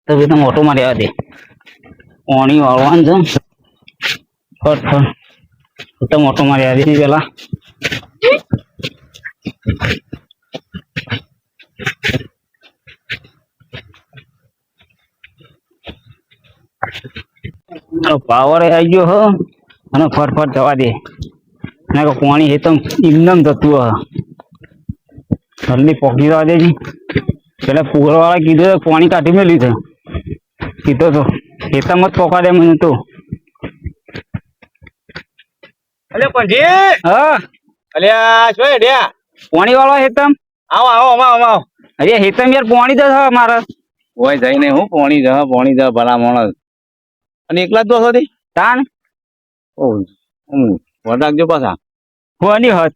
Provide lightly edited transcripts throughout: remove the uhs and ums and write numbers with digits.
તો ભાઈ તમે ઓટો મારી આવ્યા દે પાણી વાળવાનું છે ફટ તમે ઓટો મારી આવ્યા દે પેલા પાવર આવી ગયો હો અને ફટફટ જવા દે ના પાણી એકદમ એકદમ જતું હ જલ્દી પોકી જવા દે પેલા પુરવાળા કીધું પાણી કાઢી મેલ્યું છે કીધો તો ખેતરમાં જ પોકા દે મને તો અલે પંજી હા અલ્યા શું હેડ્યા પાણી વાળવા હેતમ આવો આવો આવો અરે હેતમ યાર પાણી તો છે મારે ઓય જઈને હું પાણી જ ભલા માણસ અને એકલા જ દોસો થી તાન ઓ વડાકજો પાછા કોની હત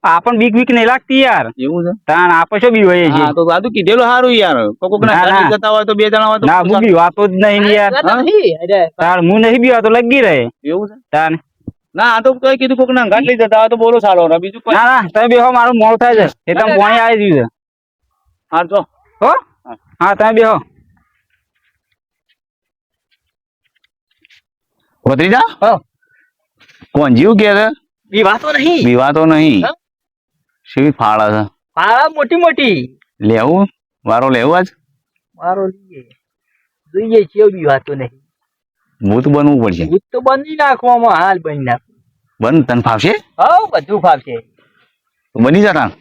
આપણ બીક બીક નહીં લાગતી યાર એવું છે તાન આપે શું બી હોય છે હા તો સાદું કીધેલું સારું યાર કોક ના ઘર જતા હોય તો બે જણા હોય તો ના હું બી વાતો જ નહીં યાર તાર હું નહીં બી વાતો લગી રહે એવું છે તાન ના આ તો કઈ કીધું કોક ના ઘાટ લઈ જતા હોય તો બોલો સારો ને બીજું કોઈ ના ના તમે બેહો મારું મોડું થાય છે એ તમે પાણી આવી ગયું છે હા તો હો હા તમે બેહો ભત્રીજા હો કોણ જીવ કે છે વિવાતો નહીં વિવાતો નહીં શી ફાળે છે પાળા મોટી મોટી લેવું વારો લેવું આજ મારો જોઈએ છે વિવાતો નહીં ભૂત બનવું પડશે ભૂત તો બની નાખવામાં હાલ બની નાખ બન તને ફાવશે હવ બધું ફાવશે તો બની જા તાન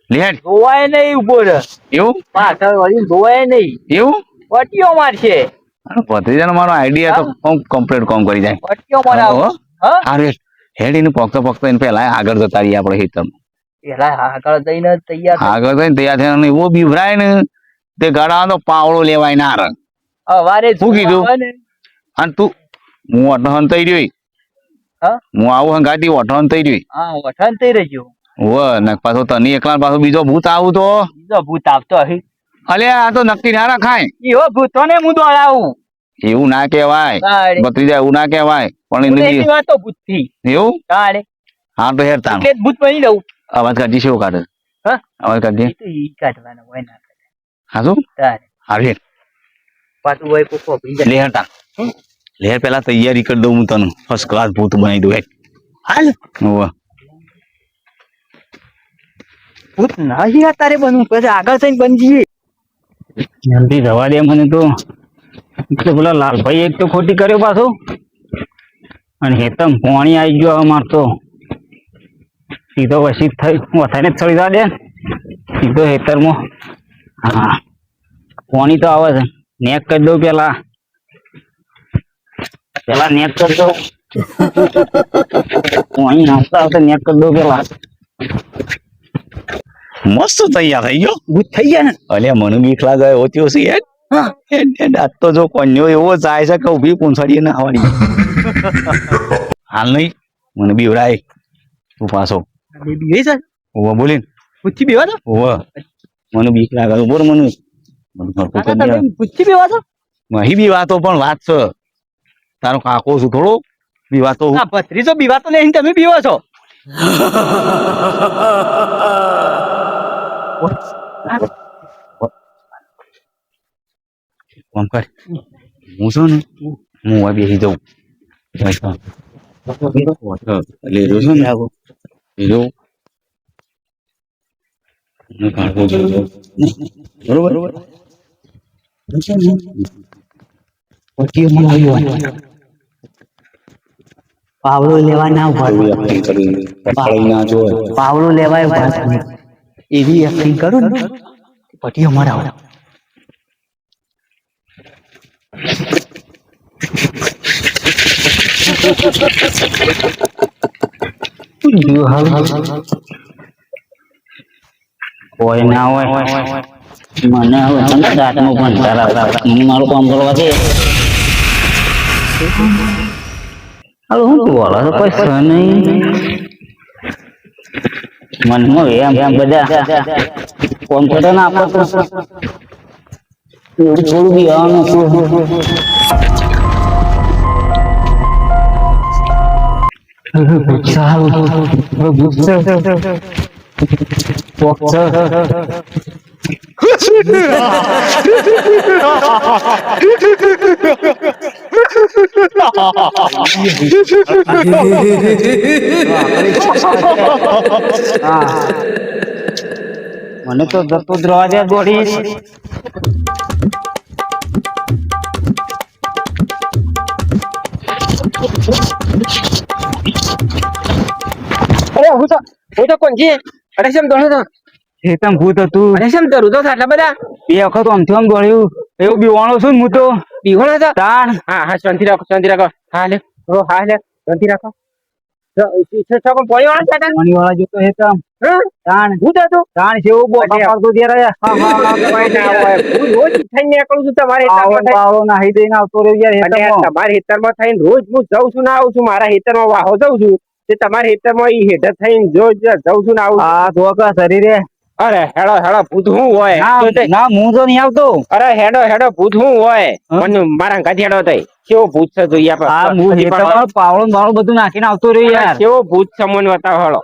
લેડ ગોવાય નહીં ઉભો રહે એવું પાછળ વળી ગોવાય નહીં એવું પટીઓ મારશે ભત્રીજાનો મારો આઈડિયા તો કમ્પ્લીટ કામ કરી જાય પટીઓ મારાવો હા અરે હેડ એને પોકતો એને પેલા આગળ જતા રહીએ આપણે હિતમ પેલા આગળ જઈને તૈયાર આગળ જઈને તૈયાર થઈને એવો બીવરાય ને તે ગળા તો પાવડો લેવાય ના રંગ અવારે શું કીધું અને તું હું અઠહન થઈ રહ્યો હા હું આવું હંગાતી અઠહન થઈ રહ્યો હા વઠાણ થઈ રહ્યો વ ને પાછો તને એકલા પાછો બીજો ભૂત આવું તો બીજો ભૂત આવતો હશે અલે આ તો નક્કી ના રખાય ઈહો ભૂતો ને હું દોડાવું એવું ના કહેવાય ભત્રીજા એવું ના કહેવાય પણ એની વાતો ભૂત થી એવું તારે હા તો હેર તાણ એટલે ભૂત બની દઉં અવાજ કાઢી છે કાઢે હા અવાજ કાઢી એ તો ઈ કાઢવાનો હોય ના કાઢે હા શું તારે હારે પાછું હોય કોકો બીજા લેહર તાણ લેહર પેલા તૈયારી કરી દઉં હું તને ફર્સ્ટ ક્લાસ ભૂત બનાવી દઉં હાલ હોવે ભૂત નહીં તારે બનવું પછી આગળ થઈને બની જઈએ જલ્દી જવા દે મને તો એટલે પેલા લાલભાઈ એક તો ખોટી કર્યો પાછો અને હેતમ પાણી આવી ગયો અમાર તો સીધો વસી થઈ વથાને જ ચડી જવા દે સીધો હેતરમાં હા પાણી તો આવે છે નેક કરી દઉં પેલા નેક કરી દઉં પાણી નાસ્તા આવતા નેક કરી દઉં પેલા મસ્ત તૈયાર થઈ ગયો ભૂત થઈ ગયા ને અલે મને બીક લાગે ઓછો છે યાર દાંત તો જો કોન્યો એવો જાય છે કે ઉભી પૂંછડી ના આવવાની હાલ નહીં મને બીવરાય તું પાછો બેબી છે ઓવા બોલીને પૂછી બેવા તો ઓવા મને બીક લાગે બોલ મને પૂછી બેવા તો મહી બી વાતો પણ વાત છે તારો કાકો છું થોડો બી વાતો ભત્રીજો બીવાતો નહીં તમે બીવો છો કોમ કર હું છું ને હું હવે બેસી જાઉં એટલે હીરો છે ને હીરો બરોબર પાવડો લેવા ના પાવડો લેવાય એવી એક્ટિંગ કરું ને પટીઓ મારા કોઈ ના હોય મને હવે રાતનું પણ તારા મારું કામ કરવા દે હાલો હું બોલો છો પૈસા નહીં મનમાં એમ બધા કોમ કરે ને આપણે તો થોડું બી આવવાનું સારું હા, મને તો જતો જ રહેવા દે દોડીશ. અરે હું તો કોણ છે? અરે શેમ દોડો તો? હેતમ ભૂત હતું. અરે શેમ દોડું તો આટલા બધા? બે વખત આમથી આમ દોડ્યું. એવું બીવાણો છું ને હું તો. બીહોણા હતા? તાણ હા હા, શાંતિ રાખો શાંતિ રાખો. હા લે, હા લે, શાંતિ રાખો. પાણી વાળા હતા? પાણીવાળા જોતો હેતમ. તાણ ભૂત હતું? તાણ જેવું બોકા પાડતો ત્યારે. હા હા હા કોઈ ના હોય. હું રોજ થઈને નીકળું છું તમારે પાવડો પાવડો નાહી દઈને આવતો રહ્યો યાર હેતમમાં. તમારા હેતરમાં થઈને રોજ હું જઉં છું ના આવું છું. મારા હેતરમાં વાહો જઉં છું. તે તમારા હેતરમાં ઈ હેઠ થઈને જઉં છું ના આવું છું. આ ધોકા શરીરે. અરે હેડો હેડો ભૂત શું હોય? ના હું તો નહીં આવતો. અરે હેડો હેડો ભૂત શું હોય? મને મારા ઘાથી હેડો થઈ કેવો ભૂત છે જોઈએ આ હું હેતમમાં પાવડો બાવડો બધું નાખીને આવતો રહ્યો યાર. કેવો ભૂત છે મને બતાવો હેડો.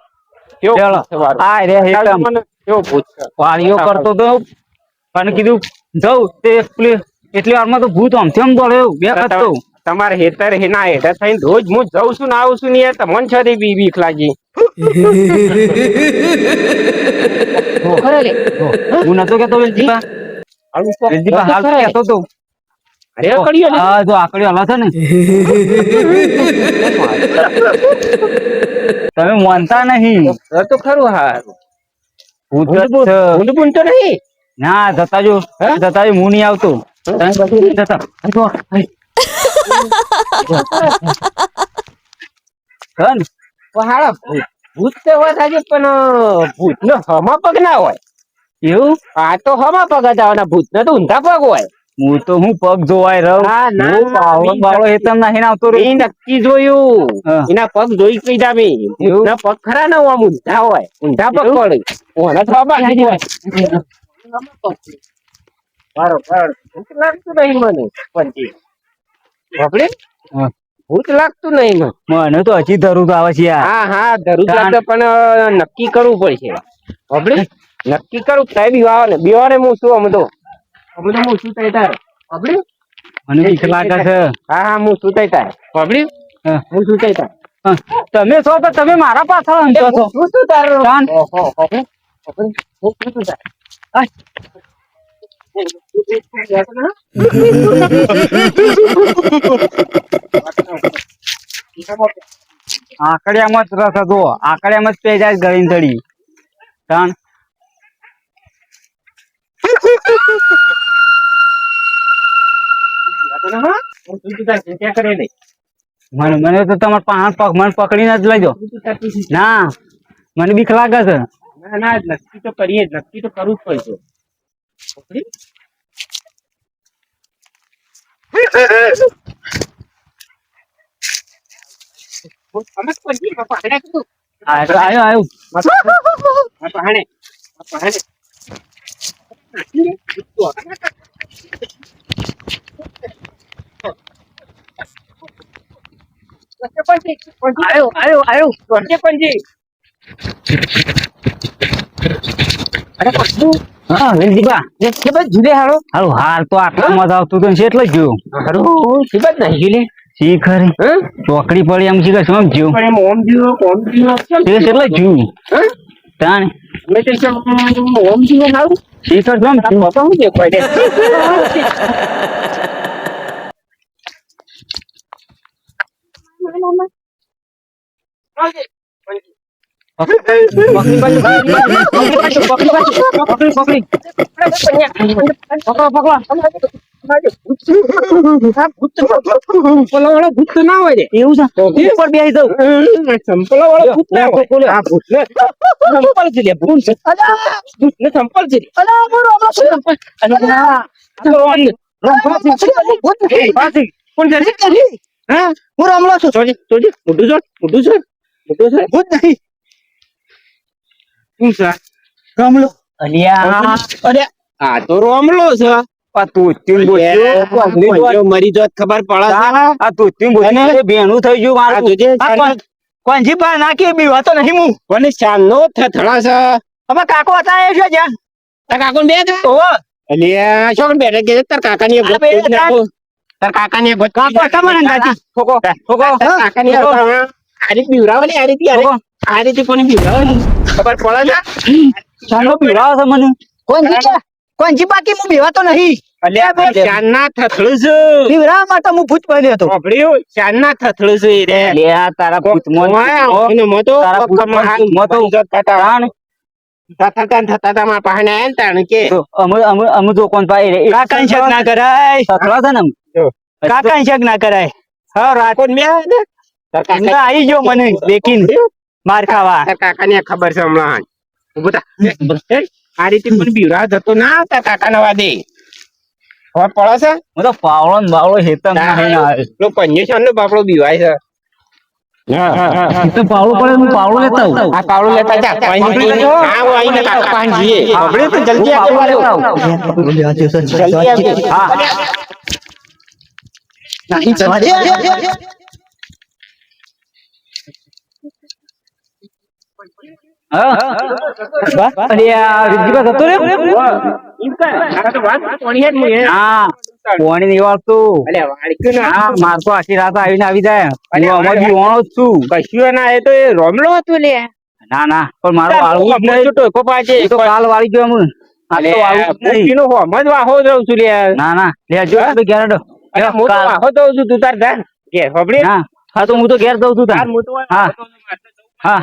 કેવો ચાલો. ભૂત છે મારું? આ રે હેતમ. મને કેવો ભૂત છે? પાળીઓ કરતો તો અને કીધું જઉં તે એટલી વારમાં તો ભૂત આમથી આમ દોડ્યો બે વખત તો. તમારે હેતર હેના હેઠ થઈને રોજ હું જઉં છું ને આવું છું ને તમને છરી બીક લાગી. હું નતો કેતો વેલજીબા. વેલજીબા હાલ તો કેતો તો. અરે કડિયો ને. હા જો આકડી હલા છે ને. તમે માનતા નહીં. તો ખરું હા. ભૂત જ છે. ઊંડ બૂંડ તો નહીં. ના જતા જો હું નહીં આવતો. તમે બધું જતા. કન હાડા ભૂત તો હોય આજે પણ ભૂત નો હમા પગ ના હોય. એવું આ તો હમા પગ હતા અને ભૂત નો તો ઊંધા પગ હોય. હું તો હું પગ જોવાય રહું. ના, ના, હું પાવડો બાવડો હેતમ નાખીને આવતો એ રહ્યો. નક્કી જોયું. હા. એના પગ જોઈ કીધા મેં. ભૂતના પગ ખરા ના આમ ઊંધા હોય. ઊંધા પગ પડે. ઓને તો બાબા નહીં હોય. બરોબર. ભૂત લાગતું નહીં મને પંચી. બાપડે હા. ભૂત લાગતું નહીં મને. મને તો હજી ધરું તો આવે છે યાર. હા હા જરૂર લાગે પણ નક્કી કરવું પડશે. બાપડે નક્કી કરું કઈ બીવાને હું શું અમે તો હું શું થાય તારે બાપડે. મને બીક લાગે છે. હા હા હું શું થાય તારે બાપડે. હા. હું શું થાય તારે હા. તમે છો તો તમે મારા પાછળ હંતો છો. શું શું તારે શાંત. ઓહો બાપડે બાપડે હું શું તારે આય. આકડિયામાં જ રસ હતો. આકડિયામાં જ પેજાય ગળીને ચડી. તાણ મને તો તમારા પાંચ પગ મને પકડીને જ લઈ જાઓ. ના મને બીક લાગે છે. ના ના નક્કી તો કરીએ જ. નક્કી તો કરવું જ પડશે. આવ્યો હા વેલજીબા. ઝૂલે હારો હારું હાલ તો આટલા મજા આવતું હતું ને એટલે જ જોયું. હારું શિબત નહીં ઝૂલે શી ખરી ચોકડી પડી એમ શી શું જોયું. પણ એમ ઓમ જીવો તે એટલે જ જોયું. તાણ મેં તો ઓમ જીવો હારું શી ખર કેમ બાપા હું દેખાય દે ભૂત ના હોય રે એવું છે ઉપર બેસી જાઉં. સંપલા વાળો ભૂત ના હોય. આ ભૂત ને સંપલ છે લે ભૂત છે. ભૂત ને સંપલ છે. કોણ છે? હા હું રામલો છું. જોજે જોજે મોટું છે મોટું છે મોટું છે ભૂત નહીં. શું છે? કમલો અલિયા અરે આ તો રોમલો છે. આ તું તીન બોલ્યો મરી જોત ખબર પડે. આ તું તીન બોલ્યો બેનું થઈ ગયું આ મારું. જોજે કોણજી બા નાખી બીવા તો નહીં હું. કોને શાનનો થથડા છે. અમે કાકો હતા એ છે જ્યાં તા કાકો બે છે. ઓહો અલ્યા શું બેઠા કે તાર કાકાની એક ગોત કરી નાખો. તાર કાકાની એક ગોત કરી કાકો તમે ને ગાતી ઠોકો તાર કાકાની આ રીત બીવરાવવાની આ રીતે આ રીતે કોની બીવરાવવાની ખબર પડે છે ચાલો પીડાવો છો મને કોણજી બાકી હું બેવાતો નહીં અલ્યા ભાઈ શાનના થથડું છે પીવરાવા માટે હું ભૂત બન્યો હતો સાંભળ્યું શાનના થથડું છે ઈ રે લે આ તારા ભૂતમાં અને મતો તારા ભૂતમાં મતો તાણ થતા મારા પાસે આયા ને તાણ કે તો અમે જો કોણ પાઈ રે કાકા શક ના કરાય સસરા છે ને કાકા શક ના કરાય હા રાત કોણ મે આયા ને તાર કાકા આવી ગયો મને દેખીન માર ખાવા તાર કાકાને ખબર છે હમણાં ઉભો થા આ રીતે પણ બીવરા જતો ના તાર કાકાના વાદે હવે પડે છે હું તો પાવળો ને બાવળો હેતમ નહીં આવે પેલો પંજેશન નો બાપડો બીવાય છે તો પાવળો પડે હું પાવળો લેતા આવું આ પાવડો લેતા જા હા હું આઈને કાકા પાસે જઈએ આપણે તો જલ્દી આવજો જલ્દી આવજો હા અરે આ રીતિકા જતો રહ્યો હા કોણી નહીં વાળતું હા માર તો આખી રાત આવીને આવી જાય હું અમાર જીવાણો જ છું કશું ના એ તો એ રોમલો હતું લે ના ના પણ મારો વાળવું જ નહીં ટોકો પાછે એ તો કાલ વાળી ગયો હું આ તો વાળવું જ નહીં હોમ જ વાહો દઉં છું લે ના ના લેજો તો ઘેર હેડો. હું તો વાહો દઉં છું તું તાર ઘર ઘેર ખબરી ના હા તો હું તો ઘેર દઉં છું તાર. હું તો હા હા